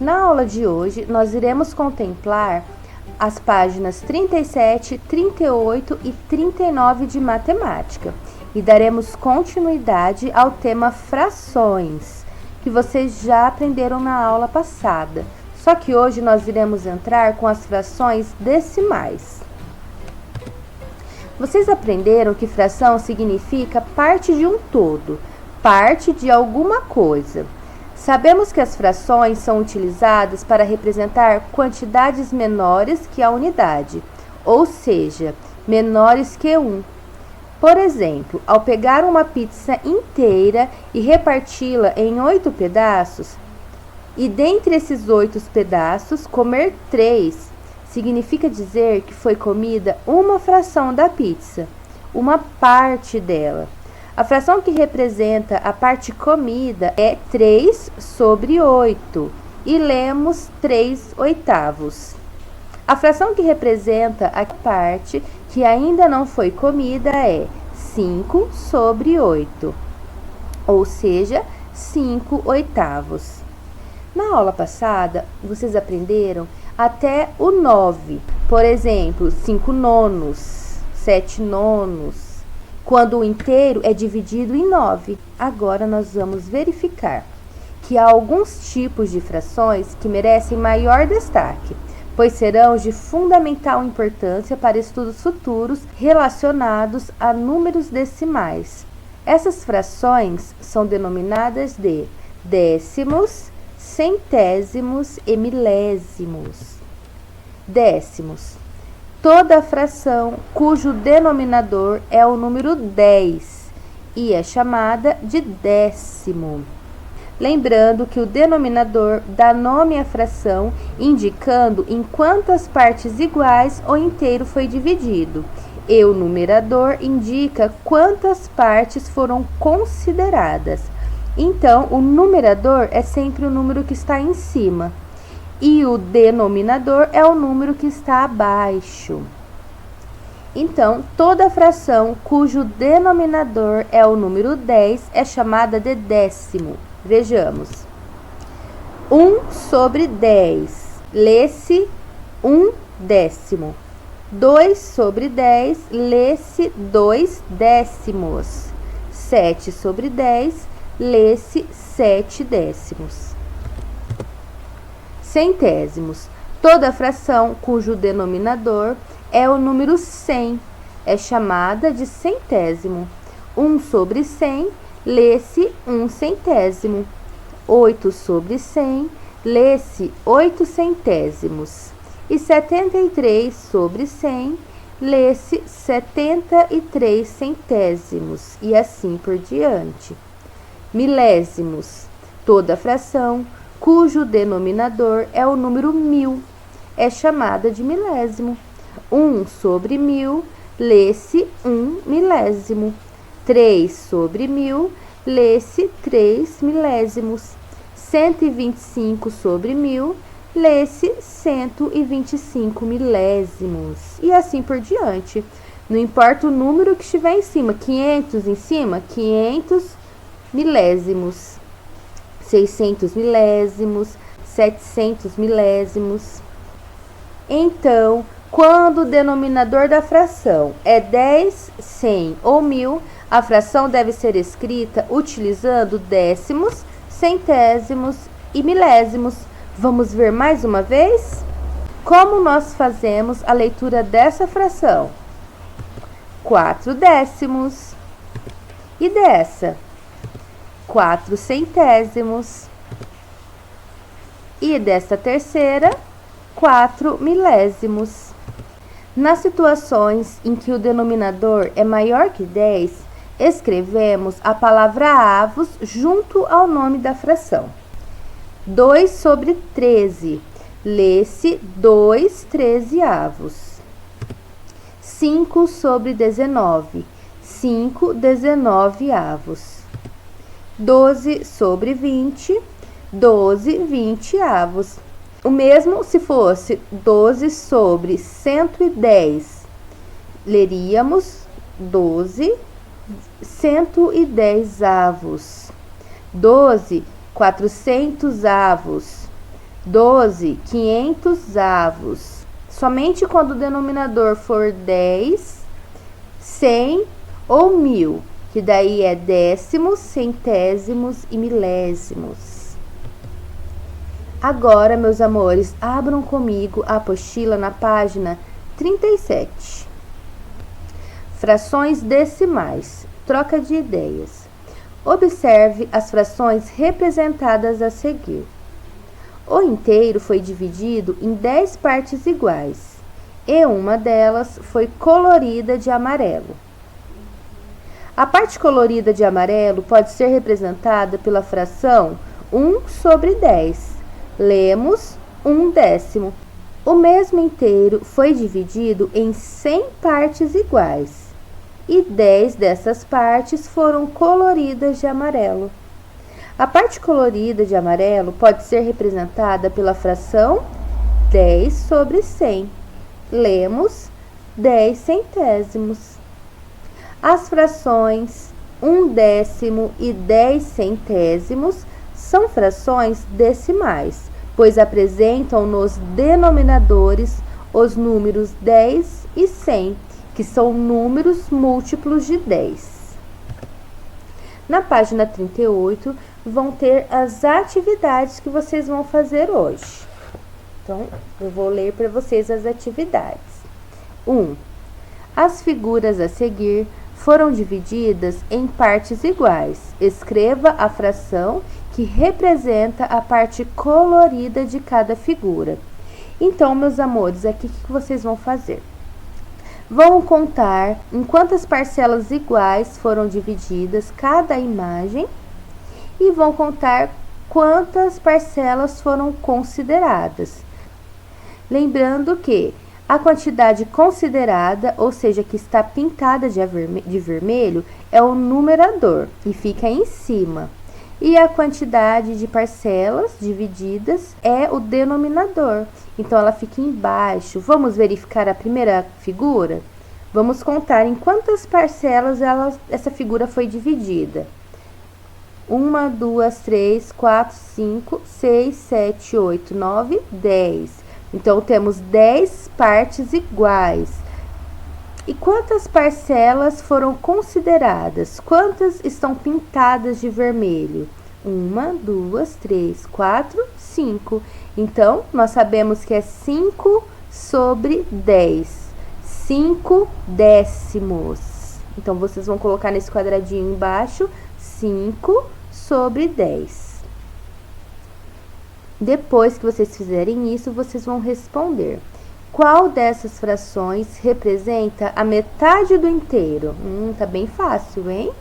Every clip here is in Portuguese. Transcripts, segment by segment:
Na aula de hoje, nós iremos contemplar as páginas 37, 38 e 39 de matemática e daremos continuidade ao tema frações, que vocês já aprenderam na aula passada. Só que hoje nós iremos entrar com as frações decimais. Vocês aprenderam que fração significa parte de um todo, parte de alguma coisa. Sabemos que as frações são utilizadas para representar quantidades menores que a unidade, ou seja, menores que 1. Por exemplo, ao pegar uma pizza inteira e reparti-la em 8 pedaços, e dentre esses 8 pedaços, comer 3, significa dizer que foi comida uma fração da pizza, uma parte dela. A fração que representa a parte comida é 3 sobre 8 e lemos 3/8. A fração que representa a parte que ainda não foi comida é 5 sobre 8, ou seja, 5/8. Na aula passada, vocês aprenderam até o 9, por exemplo, 5 nonos, 7 nonos, quando o inteiro é dividido em 9. Agora nós vamos verificar que há alguns tipos de frações que merecem maior destaque, pois serão de fundamental importância para estudos futuros relacionados a números decimais. Essas frações são denominadas de décimos, centésimos e milésimos. Décimos: toda fração cujo denominador é o número 10 e é chamada de décimo. Lembrando que o denominador dá nome à fração, indicando em quantas partes iguais o inteiro foi dividido, e o numerador indica quantas partes foram consideradas. Então, o numerador é sempre o número que está em cima e o denominador é o número que está abaixo. Então, toda fração cujo denominador é o número 10 é chamada de décimo. Vejamos. 1 sobre 10, lê-se 1 décimo. 2 sobre 10, lê-se 2 décimos. 7 sobre 10, lê-se 7 décimos. Centésimos: toda fração cujo denominador é o número 100 é chamada de centésimo. 1 sobre 100, lê-se 1 centésimo. 8 sobre 100, lê-se 8 centésimos. E 73 sobre 100, lê-se 73 centésimos. E assim por diante. Milésimos: toda fração cujo denominador é o número 1000 é chamada de milésimo. 1 sobre 1000, lê-se 1 milésimo. 3 sobre 1000, lê-se 3 milésimos. 125 sobre 1000, lê-se 125 milésimos. E assim por diante. Não importa o número que estiver em cima. 500 em cima, 500 milésimos. 600 milésimos, 700 milésimos. Então, quando o denominador da fração é 10, 100 ou 1000, a fração deve ser escrita utilizando décimos, centésimos e milésimos. Vamos ver mais uma vez? Como nós fazemos a leitura dessa fração? 4 décimos. E dessa? 4 centésimos. E desta terceira, 4 milésimos. Nas situações em que o denominador é maior que 10, escrevemos a palavra avos junto ao nome da fração. 2 sobre 13, lê-se 2 13avos. 5 sobre 19, 5 19avos. 12 sobre 20, 12 20avos. O mesmo se fosse 12 sobre 110, leríamos 12 110avos. 12 400avos. 12, 500 avos. Somente quando o denominador for 10, 100 ou 1000, que daí é décimos, centésimos e milésimos. Agora, meus amores, abram comigo a apostila na página 37. Frações decimais. Troca de ideias. Observe as frações representadas a seguir. O inteiro foi dividido em 10 partes iguais, e uma delas foi colorida de amarelo. A parte colorida de amarelo pode ser representada pela fração 1 sobre 10. Lemos 1/10. O mesmo inteiro foi dividido em 100 partes iguais, e 10 dessas partes foram coloridas de amarelo. A parte colorida de amarelo pode ser representada pela fração 10 sobre 100. Lemos 10 centésimos. As frações 1/10 e 10 centésimos são frações decimais, pois apresentam nos denominadores os números 10 e 100, que são números múltiplos de 10. Na página 38, vão ter as atividades que vocês vão fazer hoje. Então, eu vou ler para vocês as atividades. 1. As figuras a seguir foram divididas em partes iguais. Escreva a fração que representa a parte colorida de cada figura. Então, meus amores, aqui o que vocês vão fazer? Vão contar em quantas parcelas iguais foram divididas cada imagem e vão contar quantas parcelas foram consideradas. Lembrando que a quantidade considerada, ou seja, que está pintada de vermelho, é o numerador e fica em cima. E a quantidade de parcelas divididas é o denominador, então ela fica embaixo. Vamos verificar a primeira figura? Vamos contar em quantas parcelas essa figura foi dividida. 1, 2, 3, 4, 5, 6, 7, 8, 9, 10. Então, temos 10 partes iguais. E quantas parcelas foram consideradas? Quantas estão pintadas de vermelho? 1, 2, 3, 4, 5. Então, nós sabemos que é 5 sobre 10. 5 décimos. Então, vocês vão colocar nesse quadradinho embaixo 5 sobre 10. Depois que vocês fizerem isso, vocês vão responder. Qual dessas frações representa a metade do inteiro? Tá bem fácil, hein?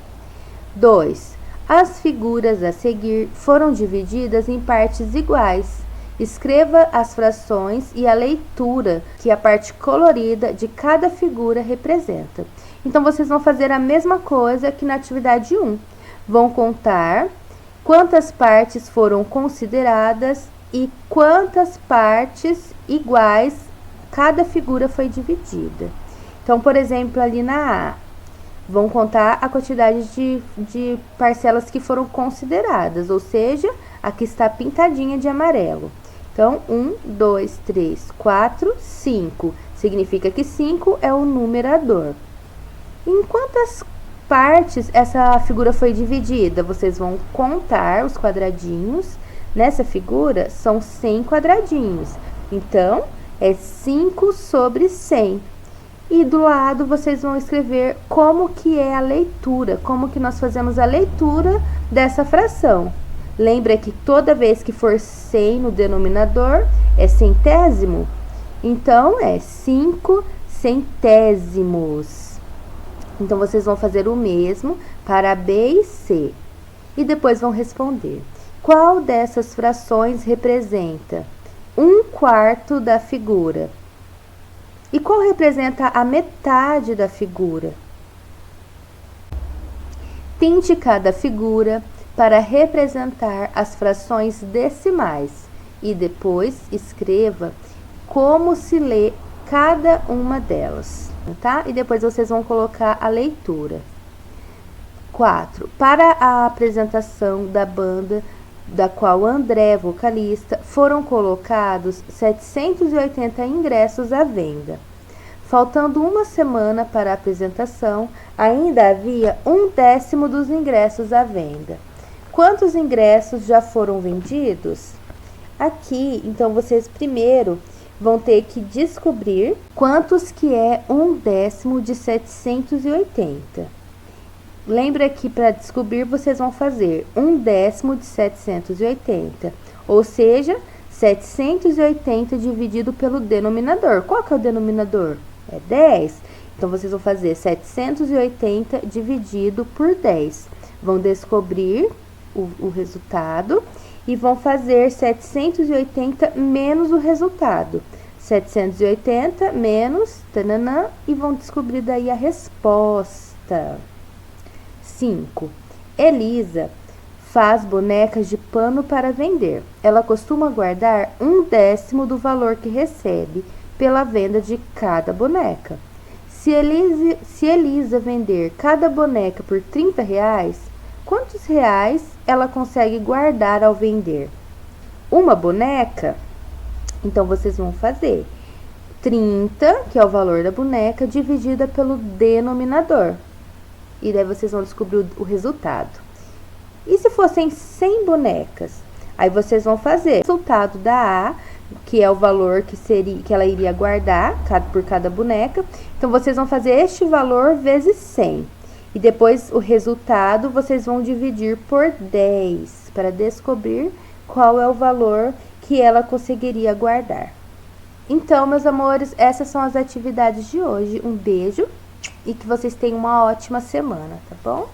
2. As figuras a seguir foram divididas em partes iguais. Escreva as frações e a leitura que a parte colorida de cada figura representa. Então, vocês vão fazer a mesma coisa que na atividade 1. Vão contar quantas partes foram consideradas e quantas partes iguais cada figura foi dividida. Então, por exemplo, ali na A, vão contar a quantidade de parcelas que foram consideradas, ou seja, a que está pintadinha de amarelo. Então, 1, 2, 3, 4, 5. Significa que 5 é o numerador. Em quantas partes essa figura foi dividida? Vocês vão contar os quadradinhos. Nessa figura, são 100 quadradinhos. Então, é 5 sobre 100. E do lado, vocês vão escrever como que é a leitura, como que nós fazemos a leitura dessa fração. Lembra que toda vez que for 100 no denominador, é centésimo? Então, é 5 centésimos. Então, vocês vão fazer o mesmo para B e C. E depois vão responder. Qual dessas frações representa 1/4 da figura? E qual representa a metade da figura? Pinte cada figura para representar as frações decimais e depois escreva como se lê cada uma delas, tá? E depois vocês vão colocar a leitura. 4. Para a apresentação da banda da qual André, vocalista, foram colocados 780 ingressos à venda. Faltando uma semana para a apresentação, ainda havia 1/10 dos ingressos à venda. Quantos ingressos já foram vendidos? Aqui, então, vocês primeiro vão ter que descobrir quantos que é 1/10 de 780. Lembra que para descobrir vocês vão fazer 1/10 de 780, ou seja, 780 dividido pelo denominador. Qual que é o denominador? É 10. Então, vocês vão fazer 780 dividido por 10. Vão descobrir o resultado e vão fazer 780 menos o resultado. 780 menos, tananã, e vão descobrir daí a resposta. 5. Elisa faz bonecas de pano para vender. Ela costuma guardar 1/10 do valor que recebe pela venda de cada boneca. Se Elisa vender cada boneca por R$30, quantos reais ela consegue guardar ao vender? Uma boneca? Então, vocês vão fazer 30, que é o valor da boneca, dividida pelo denominador. E daí vocês vão descobrir o resultado. E se fossem 100 bonecas? Aí vocês vão fazer o resultado da A, que é o valor que ela iria guardar por cada boneca. Então, vocês vão fazer este valor vezes 100. E depois o resultado vocês vão dividir por 10 para descobrir qual é o valor que ela conseguiria guardar. Então, meus amores, essas são as atividades de hoje. Um beijo e que vocês tenham uma ótima semana, tá bom?